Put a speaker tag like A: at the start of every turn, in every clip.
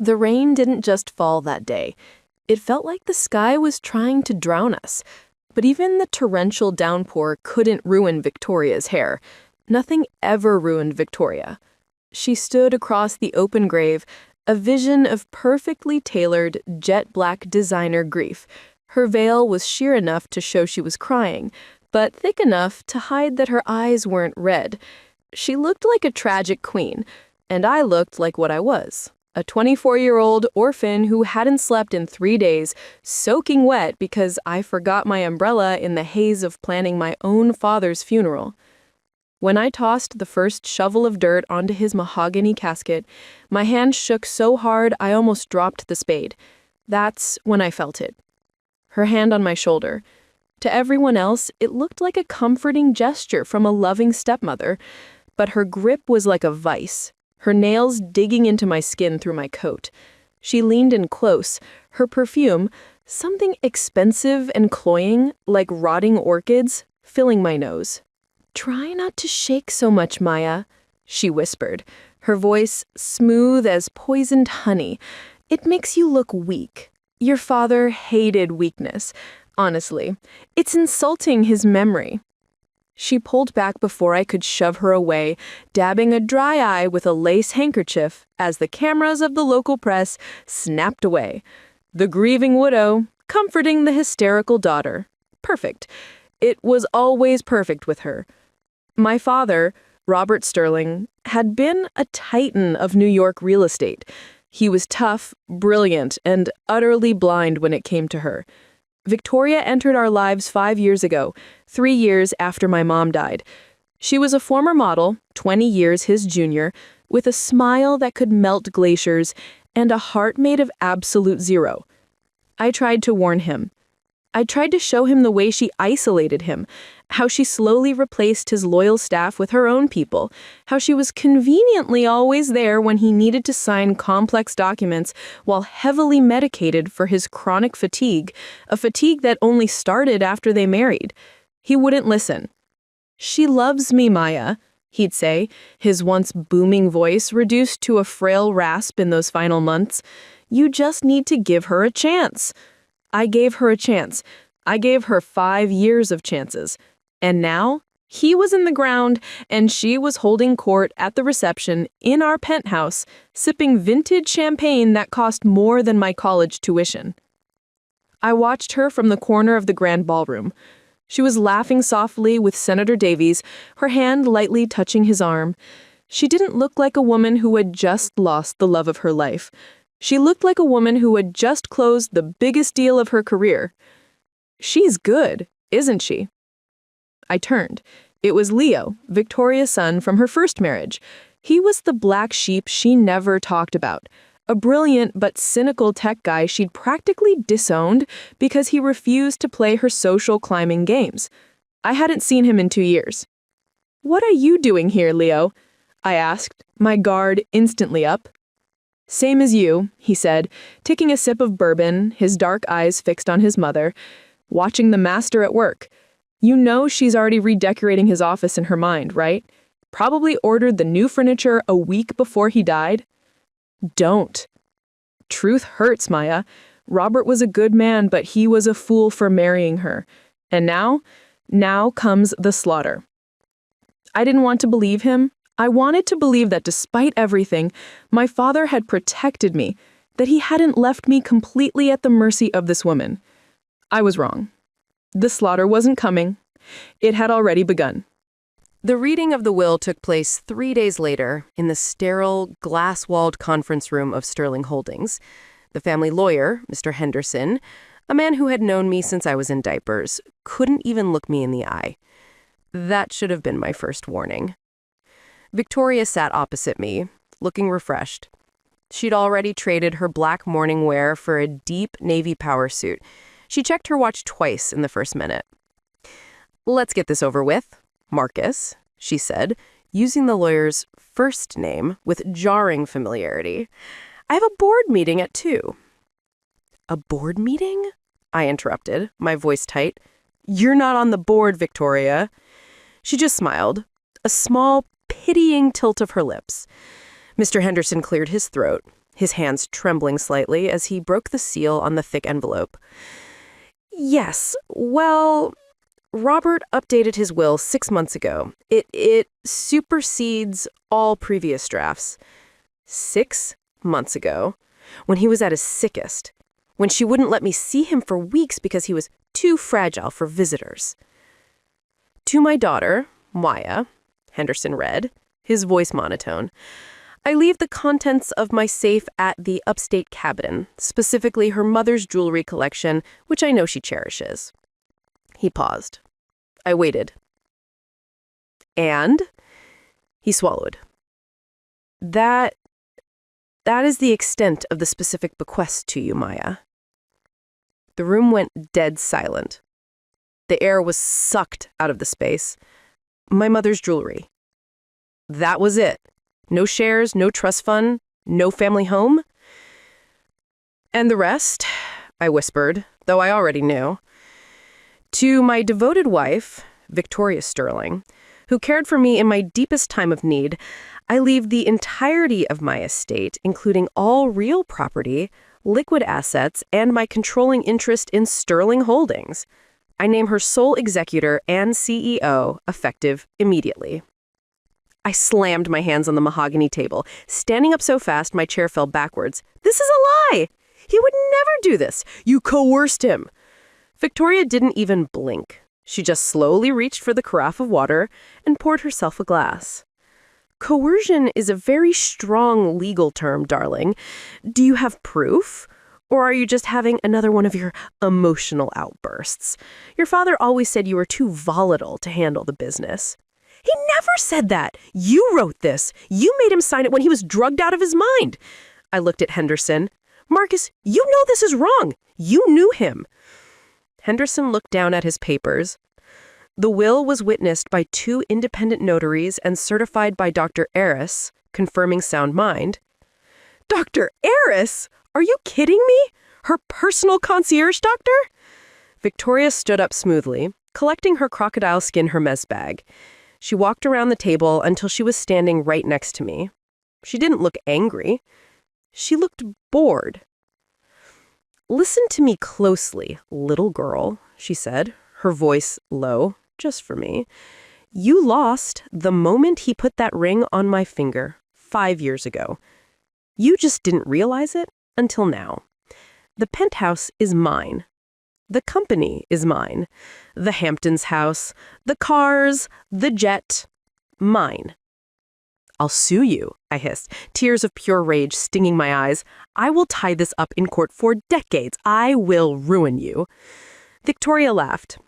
A: The rain didn't just fall that day. It felt like the sky was trying to drown us. But even the torrential downpour couldn't ruin Victoria's hair. Nothing ever ruined Victoria. She stood across the open grave, a vision of perfectly tailored, jet-black designer grief. Her veil was sheer enough to show she was crying, but thick enough to hide that her eyes weren't red. She looked like a tragic queen, and I looked like what I was. A 24-year-old orphan who hadn't slept in 3 days, soaking wet because I forgot my umbrella in the haze of planning my own father's funeral. When I tossed the first shovel of dirt onto his mahogany casket, my hand shook so hard I almost dropped the spade. That's when I felt it. Her hand on my shoulder. To everyone else, it looked like a comforting gesture from a loving stepmother, but her grip was like a vice. Her nails digging into my skin through my coat. She leaned in close, her perfume, something expensive and cloying, like rotting orchids, filling my nose. "Try not to shake so much, Maya," she whispered, her voice smooth as poisoned honey. "It makes you look weak. Your father hated weakness. Honestly, it's insulting his memory." She pulled back before I could shove her away, dabbing a dry eye with a lace handkerchief as the cameras of the local press snapped away. The grieving widow, comforting the hysterical daughter. Perfect. It was always perfect with her. My father, Robert Sterling, had been a titan of New York real estate. He was tough, brilliant, and utterly blind when it came to her. Victoria entered our lives 5 years ago, 3 years after my mom died. She was a former model, 20 years his junior, with a smile that could melt glaciers and a heart made of absolute zero. I tried to warn him. I tried to show him the way she isolated him, how she slowly replaced his loyal staff with her own people, how she was conveniently always there when he needed to sign complex documents while heavily medicated for his chronic fatigue, a fatigue that only started after they married. He wouldn't listen. "She loves me, Maya," he'd say, his once booming voice reduced to a frail rasp in those final months. "You just need to give her a chance." I gave her a chance. I gave her 5 years of chances. And now, he was in the ground, and she was holding court at the reception in our penthouse, sipping vintage champagne that cost more than my college tuition. I watched her from the corner of the grand ballroom. She was laughing softly with Senator Davies, her hand lightly touching his arm. She didn't look like a woman who had just lost the love of her life. She looked like a woman who had just closed the biggest deal of her career. "She's good, isn't she?" I turned. It was Leo, Victoria's son from her first marriage. He was the black sheep she never talked about, a brilliant but cynical tech guy she'd practically disowned because he refused to play her social climbing games. I hadn't seen him in 2 years. "What are you doing here, Leo?" I asked, my guard instantly up. "Same as you," he said, taking a sip of bourbon, his dark eyes fixed on his mother, "watching the master at work. You know she's already redecorating his office in her mind, right? Probably ordered the new furniture a week before he died." "Don't." Truth hurts, Maya. Robert was a good man, but he was a fool for marrying her. And now comes the slaughter. I didn't want to believe him. I wanted to believe that despite everything, my father had protected me, that he hadn't left me completely at the mercy of this woman. I was wrong. The slaughter wasn't coming. It had already begun. The reading of the will took place 3 days later in the sterile, glass-walled conference room of Sterling Holdings. The family lawyer, Mr. Henderson, a man who had known me since I was in diapers, couldn't even look me in the eye. That should have been my first warning. Victoria sat opposite me, looking refreshed. She'd already traded her black morning wear for a deep navy power suit. She checked her watch twice in the first minute. "Let's get this over with, Marcus," she said, using the lawyer's first name with jarring familiarity. "I have a board meeting at 2. "A board meeting?" I interrupted, my voice tight. "You're not on the board, Victoria." She just smiled, a small, pitying tilt of her lips. Mr. Henderson cleared his throat. his hands trembling slightly as he broke the seal on the thick envelope. Yes, well, Robert updated his will 6 months ago. It supersedes all previous drafts. 6 months ago, when he was at his sickest, when she wouldn't let me see him for weeks because he was too fragile for visitors. To my daughter, Maya, Henderson read, his voice monotone, I leave the contents of my safe at the upstate cabin, specifically her mother's jewelry collection, which I know she cherishes. He paused. I waited. And? He swallowed. That is the extent of the specific bequest to you, Maya. The room went dead silent. The air was sucked out of the space. My mother's jewelry. That was it. No shares, no trust fund, no family home. And the rest, I whispered, though I already knew. To my devoted wife, Victoria Sterling, who cared for me in my deepest time of need, I leave the entirety of my estate, including all real property, liquid assets, and my controlling interest in Sterling Holdings. I name her sole executor and CEO, effective immediately. I slammed my hands on the mahogany table, standing up so fast my chair fell backwards. This is a lie! He would never do this! You coerced him! Victoria didn't even blink. She just slowly reached for the carafe of water and poured herself a glass. Coercion is a very strong legal term, darling. Do you have proof? Or are you just having another one of your emotional outbursts? Your father always said you were too volatile to handle the business. He never said that. You wrote this. You made him sign it when he was drugged out of his mind. I looked at Henderson. Marcus, you know this is wrong. You knew him. Henderson looked down at his papers. The will was witnessed by 2 independent notaries and certified by Dr. Eris, confirming sound mind. Dr. Eris? Are you kidding me? Her personal concierge doctor? Victoria stood up smoothly, collecting her crocodile skin Hermes bag. She walked around the table until she was standing right next to me. She didn't look angry. She looked bored. Listen to me closely, little girl, she said, her voice low, just for me. You lost the moment he put that ring on my finger 5 years ago. You just didn't realize it until now. The penthouse is mine. The company is mine. The Hamptons house, the cars, the jet, mine. I'll sue you, I hissed, tears of pure rage stinging my eyes. I will tie this up in court for decades. I will ruin you. Victoria laughed.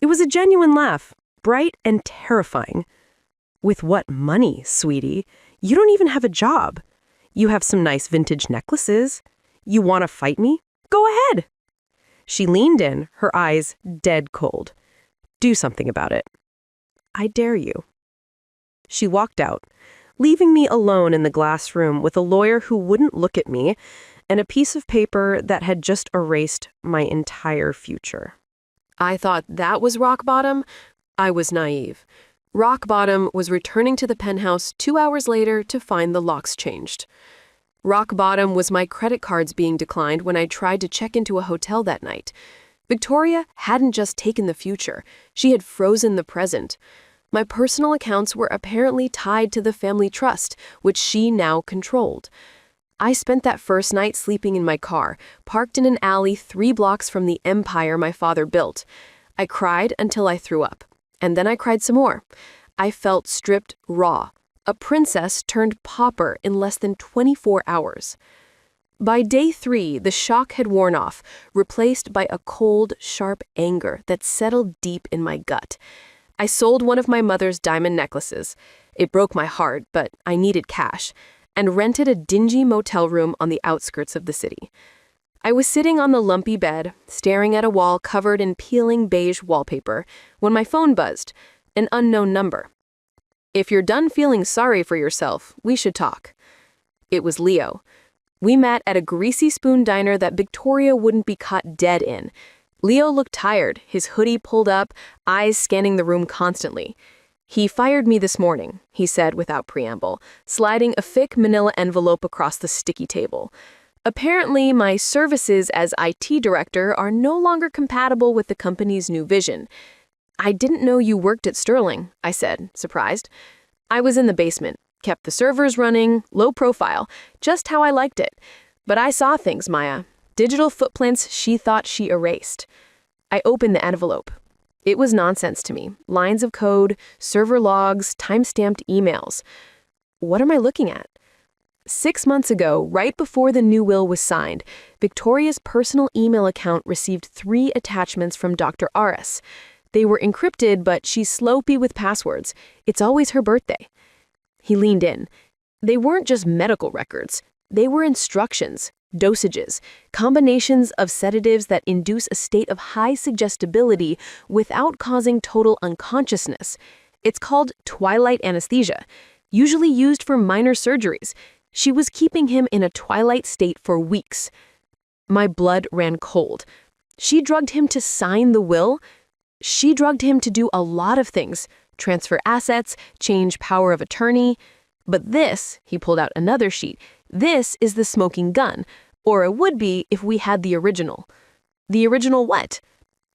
A: It was a genuine laugh, bright and terrifying. With what money, sweetie? You don't even have a job. You have some nice vintage necklaces. You want to fight me? Go ahead. She leaned in, her eyes dead cold. Do something about it. I dare you. She walked out, leaving me alone in the glass room with a lawyer who wouldn't look at me and a piece of paper that had just erased my entire future. I thought that was rock bottom. I was naive. Rock bottom was returning to the penthouse 2 hours later to find the locks changed. Rock bottom was my credit cards being declined when I tried to check into a hotel that night. Victoria hadn't just taken the future. She had frozen the present. My personal accounts were apparently tied to the family trust, which she now controlled. I spent that first night sleeping in my car, parked in an alley 3 blocks from the empire my father built. I cried until I threw up. And then I cried some more. I felt stripped raw. A princess turned pauper in less than 24 hours. By day 3, the shock had worn off, replaced by a cold, sharp anger that settled deep in my gut. I sold one of my mother's diamond necklaces. It broke my heart, but I needed cash, and rented a dingy motel room on the outskirts of the city. I was sitting on the lumpy bed, staring at a wall covered in peeling beige wallpaper, when my phone buzzed, an unknown number. If you're done feeling sorry for yourself, we should talk. It was Leo. We met at a greasy spoon diner that Victoria wouldn't be caught dead in. Leo looked tired, his hoodie pulled up, eyes scanning the room constantly. "He fired me this morning," he said without preamble, sliding a thick manila envelope across the sticky table. "Apparently, my services as IT director are no longer compatible with the company's new vision." "I didn't know you worked at Sterling," I said, surprised. "I was in the basement, kept the servers running, low profile, just how I liked it. But I saw things, Maya. Digital footprints she thought she erased." I opened the envelope. It was nonsense to me. Lines of code, server logs, time-stamped emails. What am I looking at? 6 months ago, right before the new will was signed, Victoria's personal email account received 3 attachments from Dr. Aris. They were encrypted, but she's sloppy with passwords. It's always her birthday. He leaned in. They weren't just medical records. They were instructions, dosages, combinations of sedatives that induce a state of high suggestibility without causing total unconsciousness. It's called twilight anesthesia, usually used for minor surgeries. She was keeping him in a twilight state for weeks. My blood ran cold. She drugged him to sign the will. She drugged him to do a lot of things, transfer assets, change power of attorney. But this, he pulled out another sheet, this is the smoking gun, or it would be if we had the original. The original what?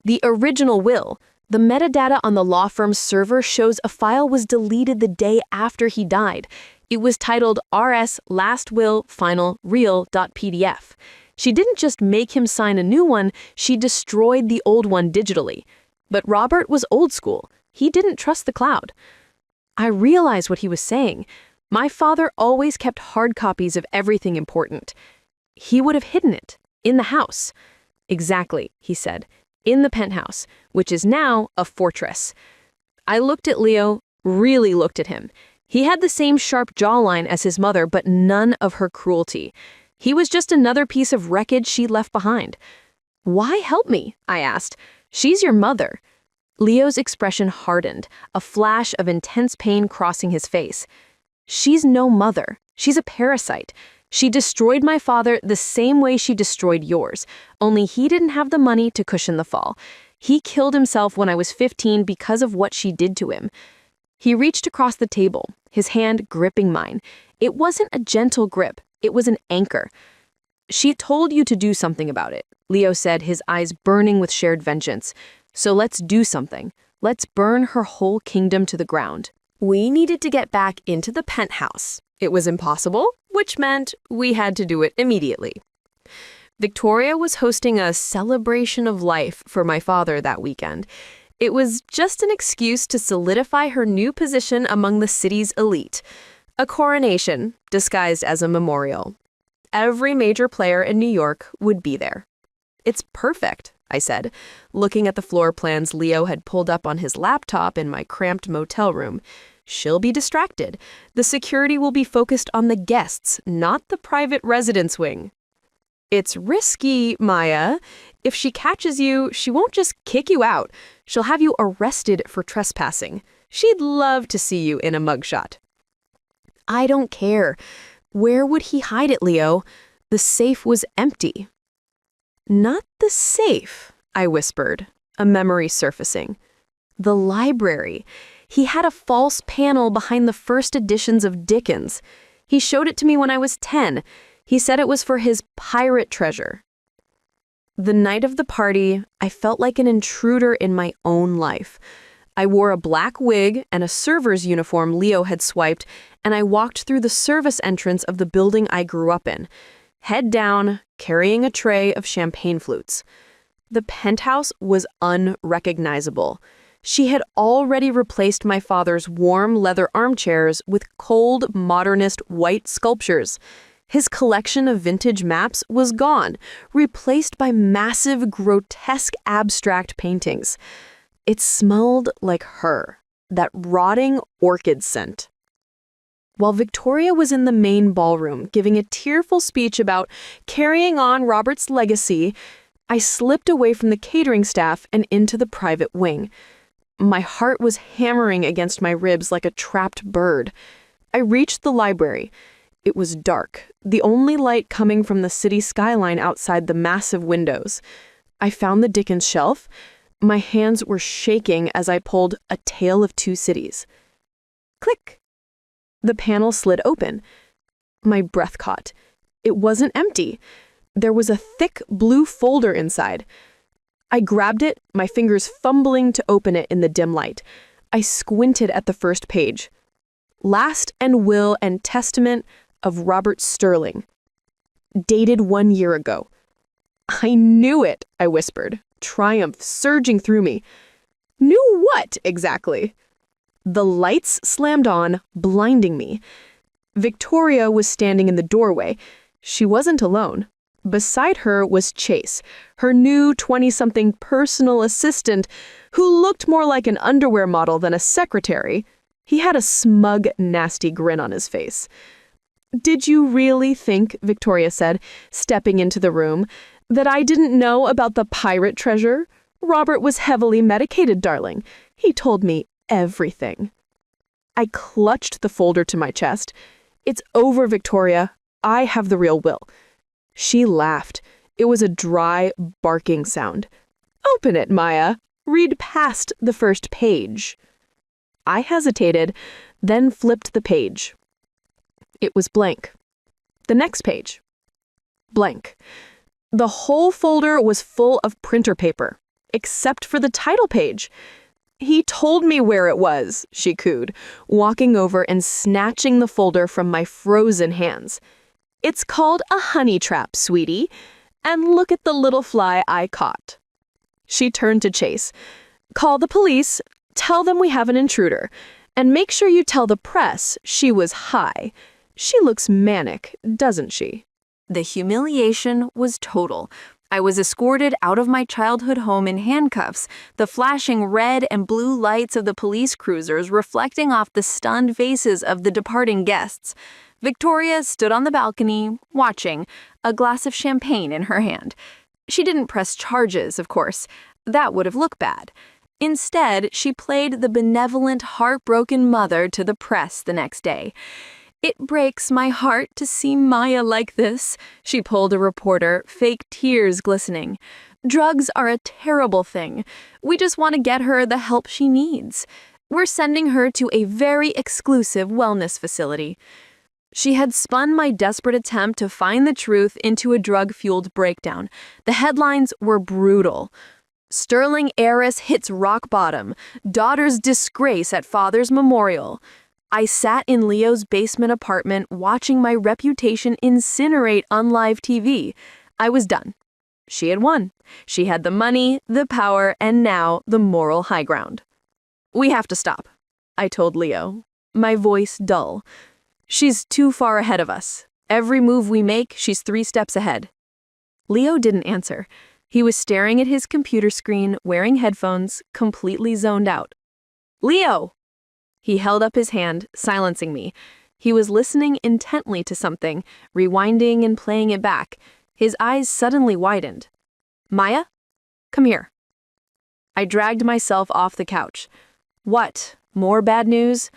A: The original will. The metadata on the law firm's server shows a file was deleted the day after he died. It was titled RS Last Will Final Real.pdf. She didn't just make him sign a new one, she destroyed the old one digitally. But Robert was old school. He didn't trust the cloud. I realized what he was saying. My father always kept hard copies of everything important. He would have hidden it in the house. Exactly, he said, in the penthouse, which is now a fortress. I looked at Leo, really looked at him. He had the same sharp jawline as his mother, but none of her cruelty. He was just another piece of wreckage she left behind. "Why help me?" I asked. "She's your mother." Leo's expression hardened, a flash of intense pain crossing his face. "She's no mother. She's a parasite. She destroyed my father the same way she destroyed yours, only he didn't have the money to cushion the fall. He killed himself when I was 15 because of what she did to him." He reached across the table, his hand gripping mine. It wasn't a gentle grip, it was an anchor. "She told you to do something about it," Leo said, his eyes burning with shared vengeance. "So let's do something. Let's burn her whole kingdom to the ground." We needed to get back into the penthouse. It was impossible, which meant we had to do it immediately. Victoria was hosting a celebration of life for my father that weekend. It was just an excuse to solidify her new position among the city's elite. A coronation, disguised as a memorial. Every major player in New York would be there. "It's perfect," I said, looking at the floor plans Leo had pulled up on his laptop in my cramped motel room. "She'll be distracted. The security will be focused on the guests, not the private residence wing." "It's risky, Maya. If she catches you, she won't just kick you out. She'll have you arrested for trespassing. She'd love to see you in a mugshot." "I don't care. Where would he hide it, Leo? The safe was empty." "Not the safe," I whispered, a memory surfacing. "The library. He had a false panel behind the first editions of Dickens. He showed it to me when I was 10. He said it was for his pirate treasure." The night of the party, I felt like an intruder in my own life. I wore a black wig and a server's uniform Leo had swiped, and I walked through the service entrance of the building I grew up in, head down, carrying a tray of champagne flutes. The penthouse was unrecognizable. She had already replaced my father's warm leather armchairs with cold, modernist white sculptures. His collection of vintage maps was gone, replaced by massive, grotesque abstract paintings. It smelled like her, that rotting orchid scent. While Victoria was in the main ballroom giving a tearful speech about carrying on Robert's legacy, I slipped away from the catering staff and into the private wing. My heart was hammering against my ribs like a trapped bird. I reached the library. It was dark, the only light coming from the city skyline outside the massive windows. I found the Dickens shelf. My hands were shaking as I pulled A Tale of Two Cities. Click. The panel slid open. My breath caught. It wasn't empty. There was a thick blue folder inside. I grabbed it, my fingers fumbling to open it in the dim light. I squinted at the first page. Last and will and testament of Robert Sterling. Dated 1 year ago. I knew it, I whispered, triumph surging through me. Knew what, exactly? The lights slammed on, blinding me. Victoria was standing in the doorway. She wasn't alone. Beside her was Chase, her new 20-something personal assistant, who looked more like an underwear model than a secretary. He had a smug, nasty grin on his face. "Did you really think," Victoria said, stepping into the room, "that I didn't know about the pirate treasure? Robert was heavily medicated, darling. He told me everything." I clutched the folder to my chest. "It's over, Victoria. I have the real will." She laughed. It was a dry, barking sound. "Open it, Maya. Read past the first page." I hesitated, then flipped the page. It was blank. The next page. Blank. The whole folder was full of printer paper, except for the title page. "He told me where it was," she cooed, walking over and snatching the folder from my frozen hands. "It's called a honey trap, sweetie. And look at the little fly I caught." She turned to Chase. "Call the police, tell them we have an intruder, and make sure you tell the press she was high. She looks manic, doesn't she?" The humiliation was total. I was escorted out of my childhood home in handcuffs, the flashing red and blue lights of the police cruisers reflecting off the stunned faces of the departing guests. Victoria stood on the balcony, watching, a glass of champagne in her hand. She didn't press charges, of course. That would have looked bad. Instead, she played the benevolent, heartbroken mother to the press the next day. "It breaks my heart to see Maya like this," she pulled a reporter, fake tears glistening. "Drugs are a terrible thing. We just want to get her the help she needs. We're sending her to a very exclusive wellness facility." She had spun my desperate attempt to find the truth into a drug-fueled breakdown. The headlines were brutal. "Sterling heiress hits rock bottom. Daughter's disgrace at father's memorial." I sat in Leo's basement apartment watching my reputation incinerate on live TV. I was done. She had won. She had the money, the power, and now the moral high ground. "We have to stop," I told Leo, my voice dull. "She's too far ahead of us. Every move we make, she's 3 steps ahead." Leo didn't answer. He was staring at his computer screen, wearing headphones, completely zoned out. "Leo!" He held up his hand, silencing me. He was listening intently to something, rewinding and playing it back. His eyes suddenly widened. "Maya? Come here." I dragged myself off the couch. "What? More bad news?"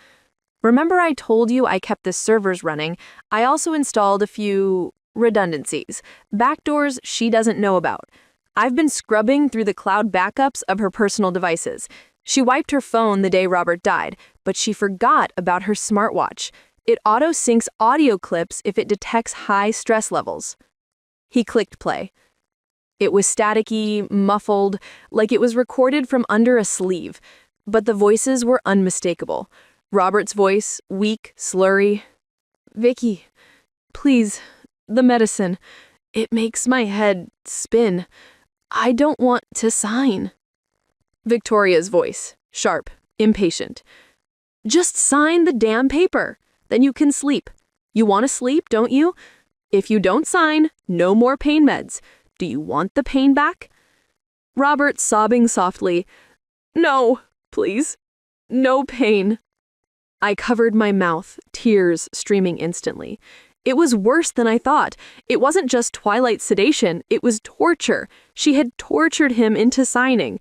A: "Remember I told you I kept the servers running? I also installed a few redundancies, backdoors she doesn't know about. I've been scrubbing through the cloud backups of her personal devices. She wiped her phone the day Robert died, but she forgot about her smartwatch. It auto-syncs audio clips if it detects high stress levels." He clicked play. It was staticky, muffled, like it was recorded from under a sleeve, but the voices were unmistakable. Robert's voice, weak, slurry. "Vicky, please, the medicine. It makes my head spin. I don't want to sign." Victoria's voice, sharp, impatient. "Just sign the damn paper. Then you can sleep. You want to sleep, don't you? If you don't sign, no more pain meds. Do you want the pain back?" Robert sobbing softly. "No, please. No pain." I covered my mouth, tears streaming instantly. It was worse than I thought. It wasn't just twilight sedation, it was torture. She had tortured him into signing.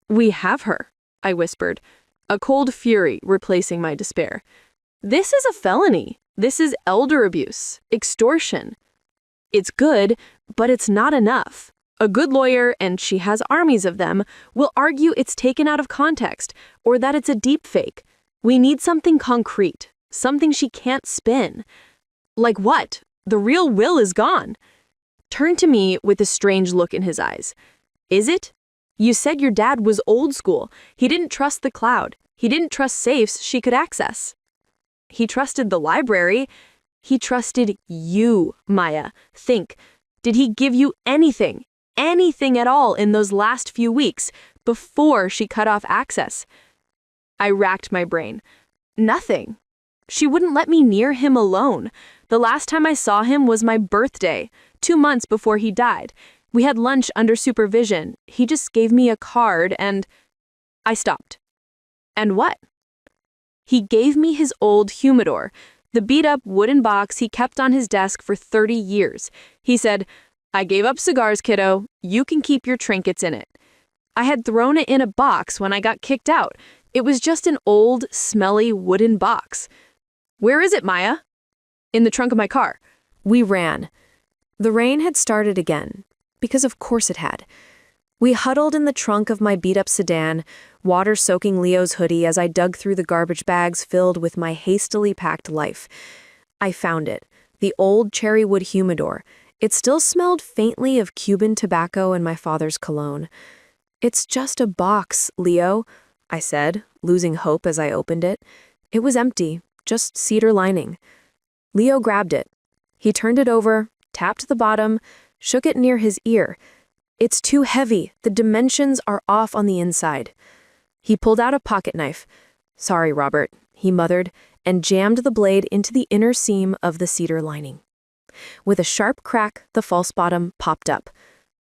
A: "We have her," I whispered, a cold fury replacing my despair. "This is a felony. This is elder abuse, extortion. It's good, but it's not enough. A good lawyer, and she has armies of them, will argue it's taken out of context or that it's a deep fake. We need something concrete, something she can't spin. Like what? The real will is gone. Turned to me with a strange look in his eyes. Is it? You said your dad was old school. He didn't trust the cloud. He didn't trust safes she could access. He trusted the library. He trusted you, Maya. Think, did he give you anything at all in those last few weeks before she cut off access? I racked my brain. Nothing. She wouldn't let me near him alone. The last time I saw him was my birthday, 2 months before he died. We had lunch under supervision. He just gave me a card and I stopped. And what? He gave me his old humidor, the beat-up wooden box he kept on his desk for 30 years. He said, I gave up cigars, kiddo. You can keep your trinkets in it. I had thrown it in a box when I got kicked out. It was just an old, smelly wooden box. Where is it, Maya? In the trunk of my car. We ran. The rain had started again, because of course it had. We huddled in the trunk of my beat-up sedan, water soaking Leo's hoodie as I dug through the garbage bags filled with my hastily packed life. I found it, the old cherry wood humidor. It still smelled faintly of Cuban tobacco and my father's cologne. It's just a box, Leo, I said, losing hope as I opened it. It was empty, just cedar lining. Leo grabbed it. He turned it over, tapped the bottom, shook it near his ear. It's too heavy. The dimensions are off on the inside. He pulled out a pocket knife. Sorry, Robert, he muttered, and jammed the blade into the inner seam of the cedar lining. With a sharp crack, the false bottom popped up.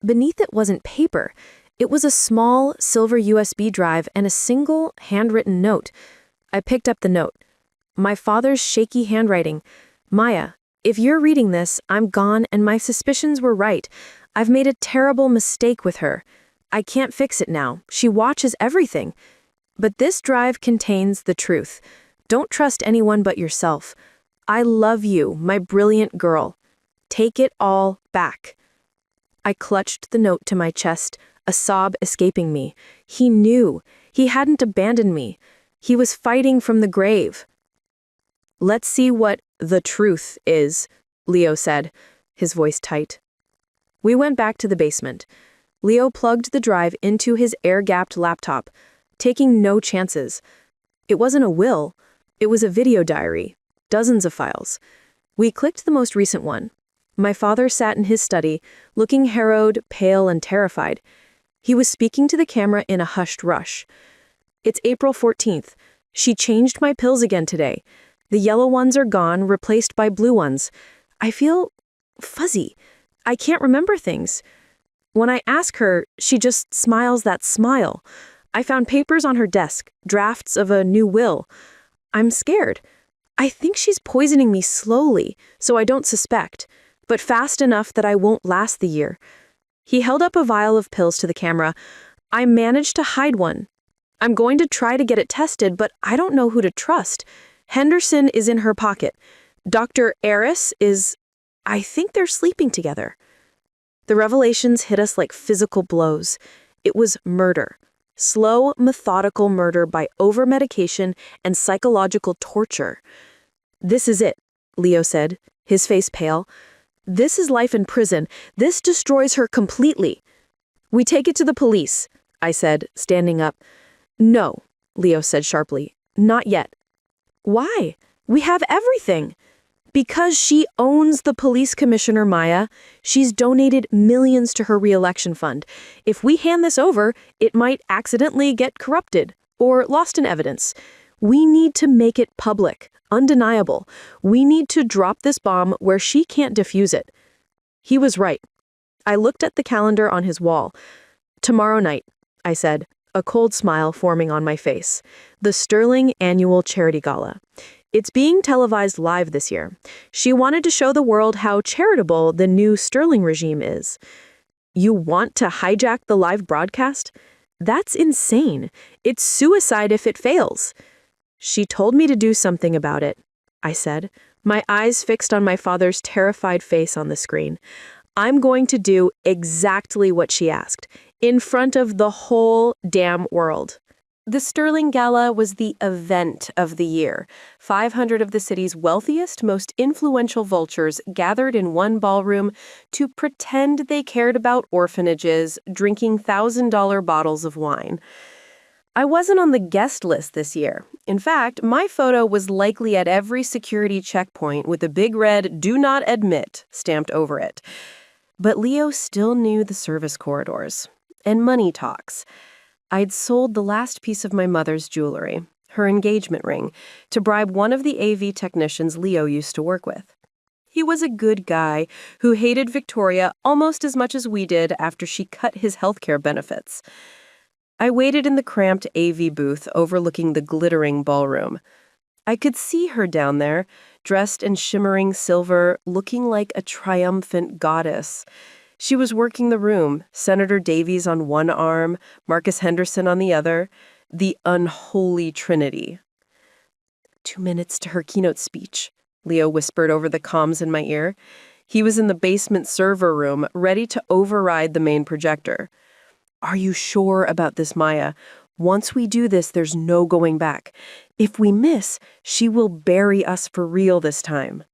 A: Beneath it wasn't paper. It was a small silver USB drive and a single handwritten note. I picked up the note. My father's shaky handwriting. Maya, if you're reading this, I'm gone and my suspicions were right. I've made a terrible mistake with her. I can't fix it now. She watches everything. But this drive contains the truth. Don't trust anyone but yourself. I love you, my brilliant girl. Take it all back. I clutched the note to my chest, a sob escaping me. He knew. He hadn't abandoned me. He was fighting from the grave. Let's see what the truth is, Leo said, his voice tight. We went back to the basement. Leo plugged the drive into his air-gapped laptop, taking no chances. It wasn't a will. It was a video diary, dozens of files. We clicked the most recent one. My father sat in his study, looking harrowed, pale, and terrified. He was speaking to the camera in a hushed rush. It's April 14th. She changed my pills again today. The yellow ones are gone, replaced by blue ones. I feel fuzzy. I can't remember things. When I ask her, she just smiles that smile. I found papers on her desk, drafts of a new will. I'm scared. I think she's poisoning me slowly, so I don't suspect, but fast enough that I won't last the year. He held up a vial of pills to the camera. I managed to hide one. I'm going to try to get it tested, but I don't know who to trust. Henderson is in her pocket. Dr. Eris is... I think they're sleeping together. The revelations hit us like physical blows. It was murder. Slow, methodical murder by over-medication and psychological torture. This is it, Leo said, his face pale. This is life in prison. This destroys her completely. We take it to the police, I said, standing up. No, Leo said sharply. Not yet. Why? We have everything. Because she owns the police commissioner, Maya. She's donated millions to her re-election fund. If we hand this over, it might accidentally get corrupted or lost in evidence. We need to make it public, undeniable. We need to drop this bomb where she can't defuse it. He was right. I looked at the calendar on his wall. Tomorrow night, I said, a cold smile forming on my face. The Sterling Annual Charity Gala. It's being televised live this year. She wanted to show the world how charitable the new Sterling regime is. You want to hijack the live broadcast? That's insane. It's suicide if it fails. She told me to do something about it, I said, my eyes fixed on my father's terrified face on the screen. I'm going to do exactly what she asked, in front of the whole damn world.
B: The Sterling Gala was the event of the year. 500 of the city's wealthiest, most influential vultures gathered in one ballroom to pretend they cared about orphanages, drinking $1,000 bottles of wine. I wasn't on the guest list this year. In fact, my photo was likely at every security checkpoint with a big red "Do Not Admit" stamped over it. But Leo still knew the service corridors. And money talks. I'd sold the last piece of my mother's jewelry, her engagement ring, to bribe one of the AV technicians Leo used to work with. He was a good guy who hated Victoria almost as much as we did after she cut his healthcare benefits. I waited in the cramped AV booth overlooking the glittering ballroom. I could see her down there, dressed in shimmering silver, looking like a triumphant goddess. She was working the room, Senator Davies on one arm, Marcus Henderson on the other, the unholy trinity. 2 minutes to her keynote speech, Leo whispered over the comms in my ear. He was in the basement server room, ready to override the main projector. Are you sure about this, Maya? Once we do this, there's no going back. If we miss, she will bury us for real this time.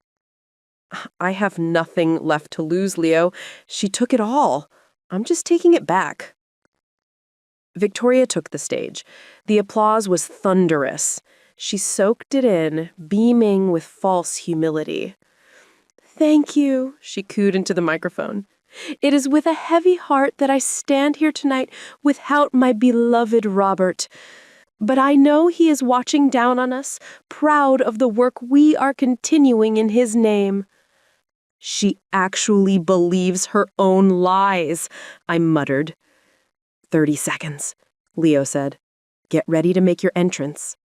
B: I have nothing left to lose, Leo. She took it all. I'm just taking it back. Victoria took the stage. The applause was thunderous. She soaked it in, beaming with false humility. Thank you, she cooed into the microphone. It is with a heavy heart that I stand here tonight without my beloved Robert. But I know he is watching down on us, proud of the work we are continuing in his name. She actually believes her own lies, I muttered. 30 seconds, Leo said. Get ready to make your entrance.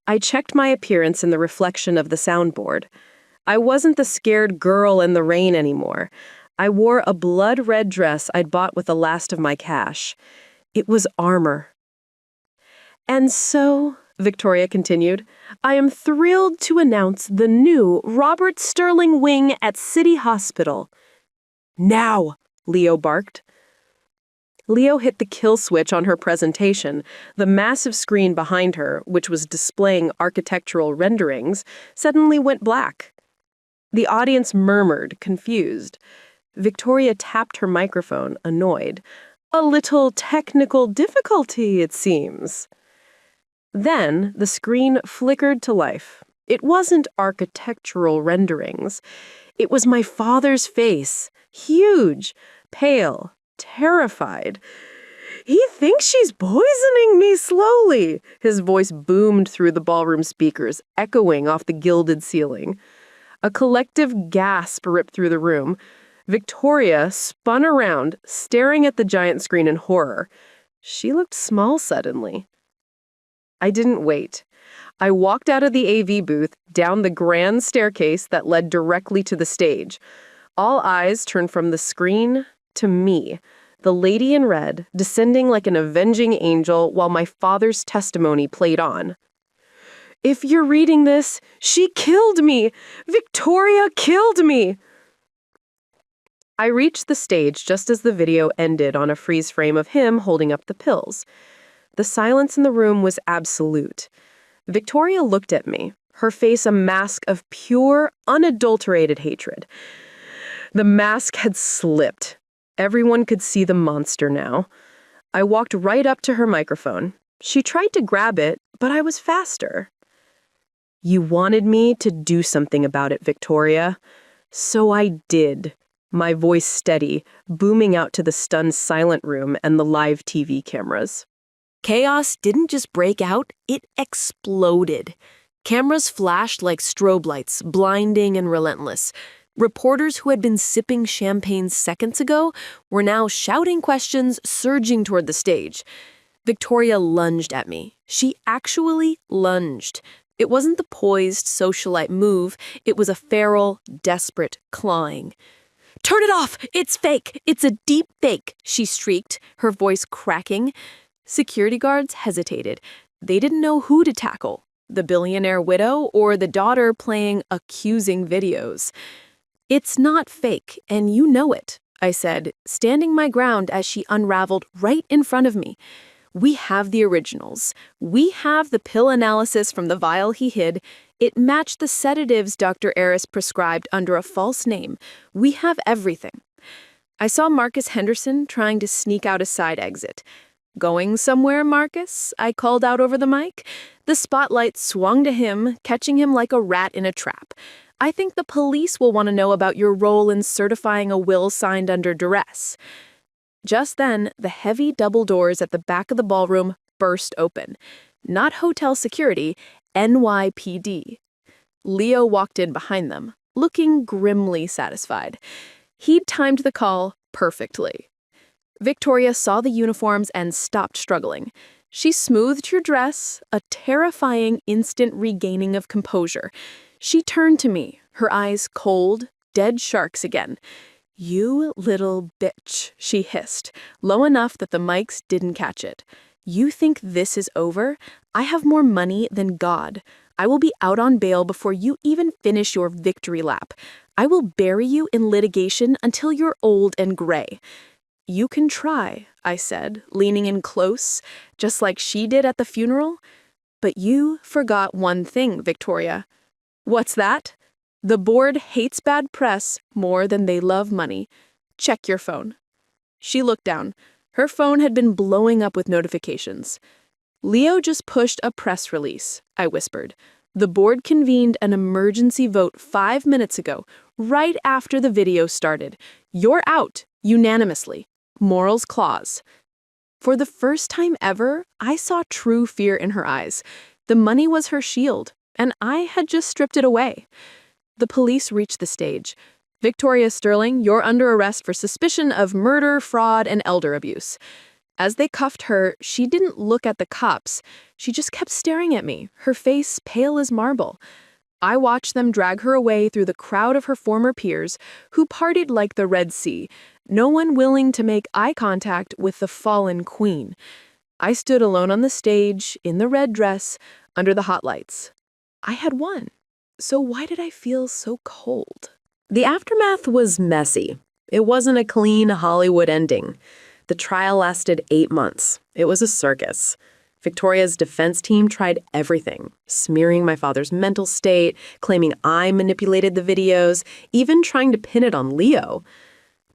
B: I checked my appearance in the reflection of the soundboard. I wasn't the scared girl in the rain anymore. I wore a blood-red dress I'd bought with the last of my cash. It was armor. And so, Victoria continued, I am thrilled to announce the new Robert Sterling wing at City Hospital. Now, Leo barked. Leo hit the kill switch on her presentation. The massive screen behind her, which was displaying architectural renderings, suddenly went black. The audience murmured, confused. Victoria tapped her microphone, annoyed. A little technical difficulty, it seems. Then the screen flickered to life. It wasn't architectural renderings. It was my father's face, huge, pale, terrified. He thinks she's poisoning me slowly. His voice boomed through the ballroom speakers, echoing off the gilded ceiling. A collective gasp ripped through the room. Victoria spun around, staring at the giant screen in horror. She looked small suddenly. I didn't wait. I walked out of the AV booth, down the grand staircase that led directly to the stage. All eyes turned from the screen to me, the lady in red, descending like an avenging angel while my father's testimony played on. If you're reading this, she killed me! Victoria killed me! I reached the stage just as the video ended on a freeze frame of him holding up the pills. The silence in the room was absolute. Victoria looked at me, her face a mask of pure, unadulterated hatred. The mask had slipped. Everyone could see the monster now. I walked right up to her microphone. She tried to grab it, but I was faster. You wanted me to do something about it, Victoria. So I did. My voice steady, booming out to the stunned silent room and the live TV cameras. Chaos didn't just break out, it exploded. Cameras flashed like strobe lights, blinding and relentless. Reporters who had been sipping champagne seconds ago were now shouting questions, surging toward the stage. Victoria lunged at me. She actually lunged. It wasn't the poised, socialite move. It was a feral, desperate clawing. Turn it off! It's fake! It's a deep fake! She shrieked, her voice cracking. Security guards hesitated. They didn't know who to tackle, the billionaire widow or the daughter playing accusing videos. It's not fake, and you know it, I said, standing my ground as she unraveled right in front of me.
A: We have the originals. We have the pill analysis from the vial he hid. It matched the sedatives Dr. Eris prescribed under a false name. We have everything. I saw Marcus Henderson trying to sneak out a side exit. "Going somewhere, Marcus?" I called out over the mic. The spotlight swung to him, catching him like a rat in a trap. "I think the police will want to know about your role in certifying a will signed under duress." Just then, the heavy double doors at the back of the ballroom burst open. Not hotel security, NYPD. Leo walked in behind them, looking grimly satisfied. He'd timed the call perfectly. Victoria saw the uniforms and stopped struggling. She smoothed her dress, a terrifying instant regaining of composure. She turned to me, her eyes cold, dead sharks again. "You little bitch," she hissed, low enough that the mics didn't catch it. "You think this is over? I have more money than God. I will be out on bail before you even finish your victory lap. I will bury you in litigation until you're old and gray." "You can try," I said, leaning in close, just like she did at the funeral. "But you forgot one thing, Victoria." "What's that?" "The board hates bad press more than they love money. Check your phone." She looked down. Her phone had been blowing up with notifications. "Leo just pushed a press release," I whispered. "The board convened an emergency vote 5 minutes ago, right after the video started. You're out, unanimously. Morals clause." For the first time ever, I saw true fear in her eyes. The money was her shield, and I had just stripped it away. The police reached the stage. "Victoria Sterling, you're under arrest for suspicion of murder, fraud, and elder abuse." As they cuffed her, she didn't look at the cops. She just kept staring at me, her face pale as marble. I watched them drag her away through the crowd of her former peers, who partied like the Red Sea, no one willing to make eye contact with the fallen queen. I stood alone on the stage, in the red dress, under the hot lights. I had won. So why did I feel so cold? The aftermath was messy. It wasn't a clean Hollywood ending. The trial lasted 8 months. It was a circus. Victoria's defense team tried everything, smearing my father's mental state, claiming I manipulated the videos, even trying to pin it on Leo.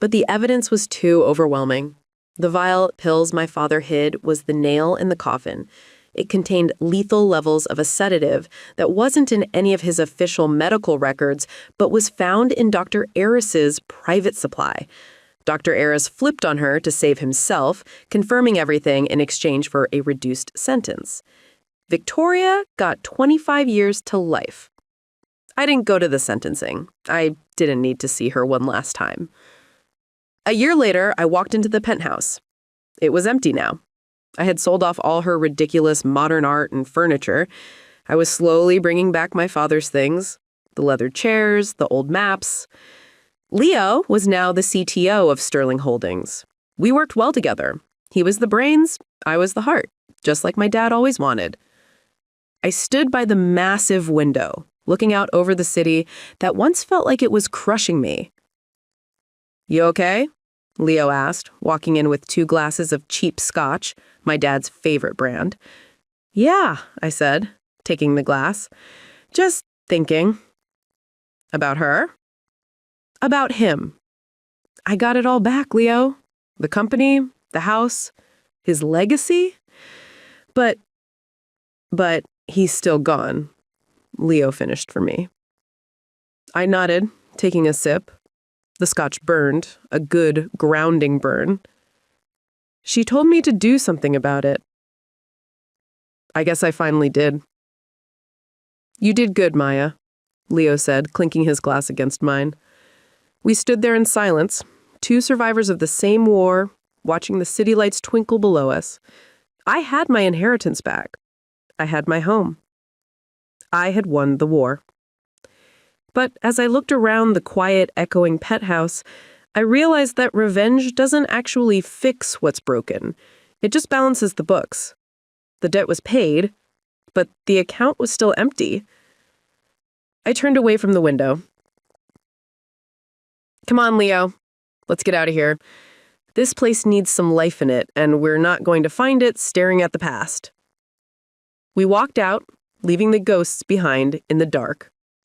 A: But the evidence was too overwhelming. The vial pills my father hid was the nail in the coffin. It contained lethal levels of a sedative that wasn't in any of his official medical records, but was found in Dr. Eris's private supply. Dr. Eris flipped on her to save himself, confirming everything in exchange for a reduced sentence. Victoria got 25 years to life. I didn't go to the sentencing. I didn't need to see her one last time. A year later, I walked into the penthouse. It was empty now. I had sold off all her ridiculous modern art and furniture. I was slowly bringing back my father's things, the leather chairs, the old maps. Leo was now the CTO of Sterling Holdings. We worked well together. He was the brains, I was the heart, just like my dad always wanted. I stood by the massive window, looking out over the city that once felt like it was crushing me. "You okay?" Leo asked, walking in with 2 glasses of cheap scotch, my dad's favorite brand. "Yeah," I said, taking the glass. "Just thinking." "About her?" "About him. I got it all back, Leo. The company, the house, his legacy. But he's still gone," Leo finished for me. I nodded, taking a sip. The scotch burned, a good, grounding burn. "She told me to do something about it." I guess I finally did. "You did good, Maya," Leo said, clinking his glass against mine. We stood there in silence, 2 survivors of the same war, watching the city lights twinkle below us. I had my inheritance back. I had my home. I had won the war. But as I looked around the quiet, echoing pet house, I realized that revenge doesn't actually fix what's broken. It just balances the books. The debt was paid, but the account was still empty. I turned away from the window. "Come on, Leo. Let's get out of here.
B: This place needs some life in it, and we're not going to find it staring at the past. We walked out, leaving the ghosts behind in the dark.